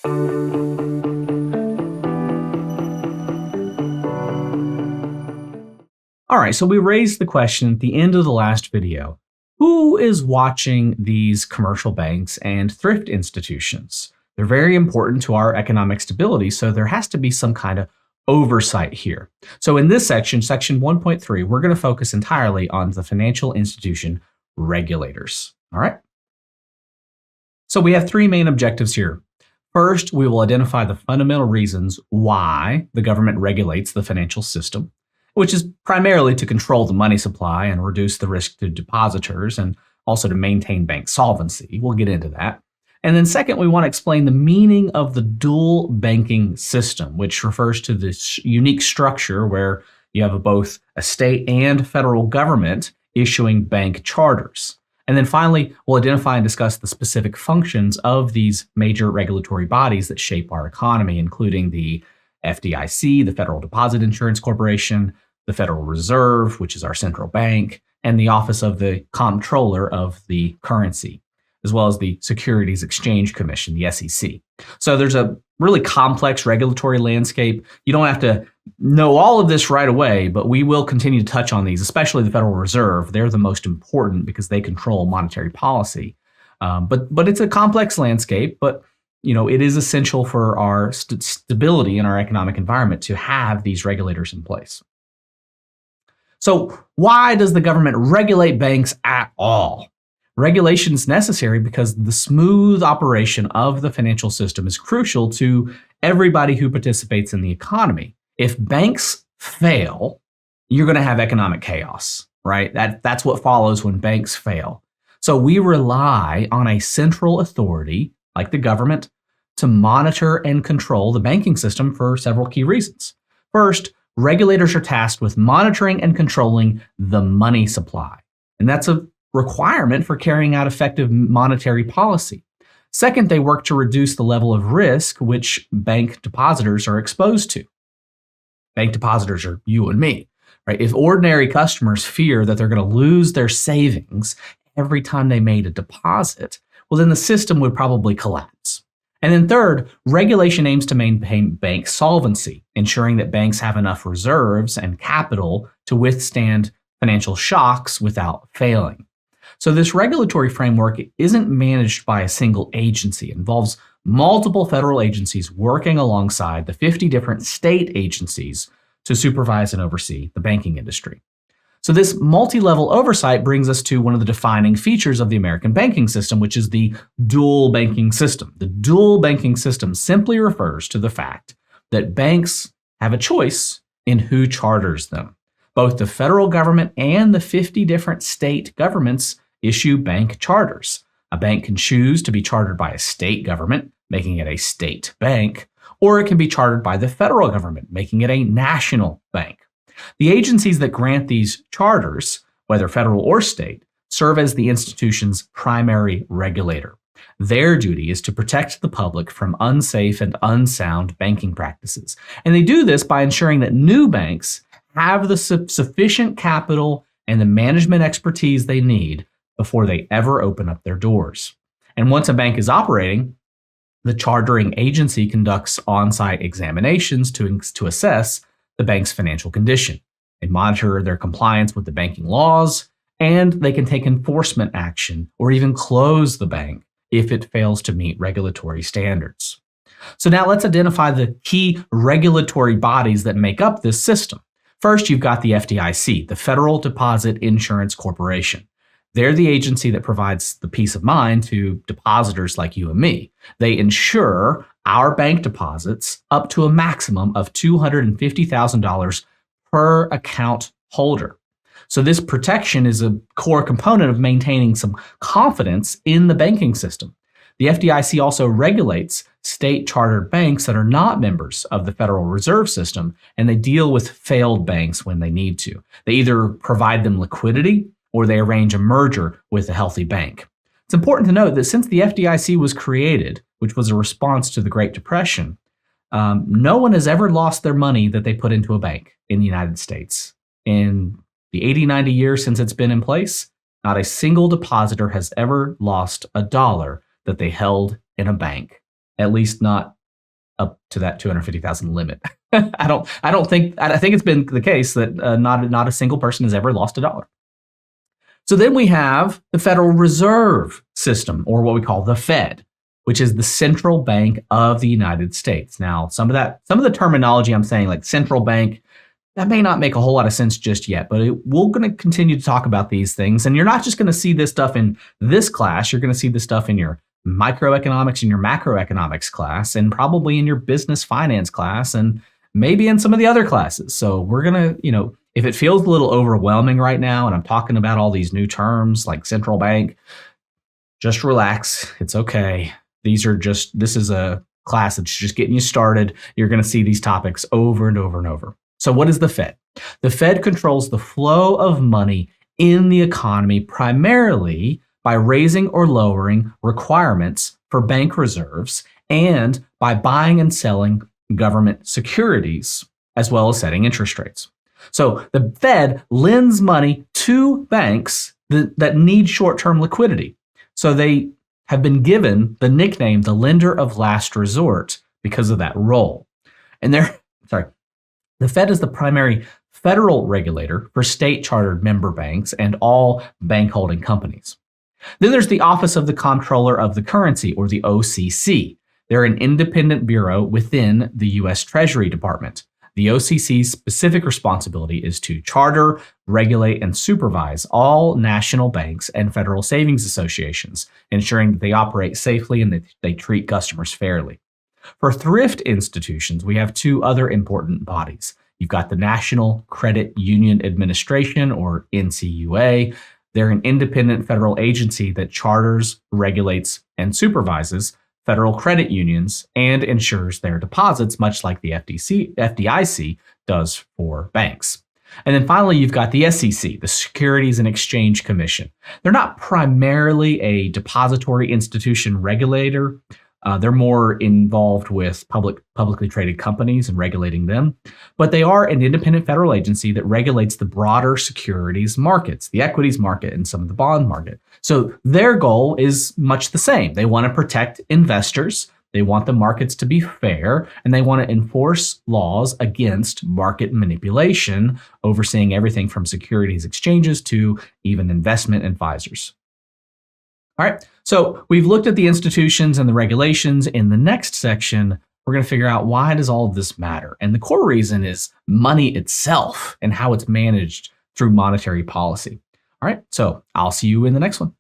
All right, so we raised the question at the end of the last video. Who is watching these commercial banks and thrift institutions? They're very important to our economic stability, so there has to be some kind of oversight here. So in this section, section 1.3, we're going to focus entirely on the financial institution regulators. All right? So we have three main objectives here. First, we will identify the fundamental reasons why the government regulates the financial system, which is primarily to control the money supply and reduce the risk to depositors and also to maintain bank solvency. We'll get into that. And then second, we want to explain the meaning of the dual banking system, which refers to this unique structure where you have both a state and federal government issuing bank charters. And then finally, we'll identify and discuss the specific functions of these major regulatory bodies that shape our economy, including the FDIC, the Federal Deposit Insurance Corporation, the Federal Reserve, which is our central bank, and the Office of the Comptroller of the Currency, as well as the Securities Exchange Commission, the SEC. So there's a really complex regulatory landscape. You don't have to know all of this right away, but we will continue to touch on these, especially the Federal Reserve. They're the most important because they control monetary policy. But it's a complex landscape, but it is essential for our stability in our economic environment to have these regulators in place. So why does the government regulate banks at all? Regulation is necessary because the smooth operation of the financial system is crucial to everybody who participates in the economy. If banks fail, you're going to have economic chaos, right? That's what follows when banks fail. So we rely on a central authority, like the government, to monitor and control the banking system for several key reasons. First, regulators are tasked with monitoring and controlling the money supply, and that's a requirement for carrying out effective monetary policy. Second, they work to reduce the level of risk which bank depositors are exposed to. Bank depositors are you and me, right? If ordinary customers fear that they're going to lose their savings every time they made a deposit, well, then the system would probably collapse. And then third, regulation aims to maintain bank solvency, ensuring that banks have enough reserves and capital to withstand financial shocks without failing. So this regulatory framework isn't managed by a single agency. It involves multiple federal agencies working alongside the 50 different state agencies to supervise and oversee the banking industry. So this multi-level oversight brings us to one of the defining features of the American banking system, which is the dual banking system. The dual banking system simply refers to the fact that banks have a choice in who charters them. Both the federal government and the 50 different state governments issue bank charters. A bank can choose to be chartered by a state government, making it a state bank, or it can be chartered by the federal government, making it a national bank. The agencies that grant these charters, whether federal or state, serve as the institution's primary regulator. Their duty is to protect the public from unsafe and unsound banking practices. And they do this by ensuring that new banks have the sufficient capital and the management expertise they need before they ever open up their doors. And once a bank is operating, the chartering agency conducts on-site examinations to assess the bank's financial condition. They monitor their compliance with the banking laws, and they can take enforcement action or even close the bank if it fails to meet regulatory standards. So now let's identify the key regulatory bodies that make up this system. First, you've got the FDIC, the Federal Deposit Insurance Corporation. They're the agency that provides the peace of mind to depositors like you and me. They insure our bank deposits up to a maximum of $250,000 per account holder. So this protection is a core component of maintaining some confidence in the banking system. The FDIC also regulates state chartered banks that are not members of the Federal Reserve System, and they deal with failed banks when they need to. They either provide them liquidity or they arrange a merger with a healthy bank. It's important to note that since the FDIC was created, which was a response to the Great Depression, no one has ever lost their money that they put into a bank in the United States. In the 80-90 years since it's been in place, not a single depositor has ever lost a dollar that they held in a bank. at least not up to that 250,000 limit. I think it's been the case that not a single person has ever lost a dollar. So then we have the Federal Reserve System, or what we call the Fed, which is the central bank of the United States. Now, some of the terminology I'm saying, like central bank, that may not make a whole lot of sense just yet, but we're going to continue to talk about these things. And you're not just going to see this stuff in this class. You're going to see this stuff in your microeconomics and your macroeconomics class, and probably in your business finance class, and maybe in some of the other classes. So we're going to, if it feels a little overwhelming right now, and I'm talking about all these new terms like central bank, just relax. It's okay. This is a class that's just getting you started. You're going to see these topics over and over and over. So what is the Fed? The Fed controls the flow of money in the economy primarily by raising or lowering requirements for bank reserves and by buying and selling government securities, as well as setting interest rates. So the Fed lends money to banks that need short-term liquidity. So they have been given the nickname the lender of last resort because of that role. And the Fed is the primary federal regulator for state-chartered member banks and all bank holding companies. Then there's the Office of the Comptroller of the Currency, or the OCC. They're an independent bureau within the U.S. Treasury Department. The OCC's specific responsibility is to charter, regulate, and supervise all national banks and federal savings associations, ensuring that they operate safely and that they treat customers fairly. For thrift institutions, we have two other important bodies. You've got the National Credit Union Administration, or NCUA. They're an independent federal agency that charters, regulates, and supervises federal credit unions and ensures their deposits, much like the FDIC does for banks. And then finally, you've got the SEC, the Securities and Exchange Commission. They're not primarily a depository institution regulator. They're more involved with publicly traded companies and regulating them. But they are an independent federal agency that regulates the broader securities markets, the equities market, and some of the bond market. So their goal is much the same. They want to protect investors. They want the markets to be fair, and they want to enforce laws against market manipulation, overseeing everything from securities exchanges to even investment advisors. All right, so we've looked at the institutions and the regulations. In the next section, we're going to figure out, why does all of this matter? And the core reason is money itself and how it's managed through monetary policy. All right, so I'll see you in the next one.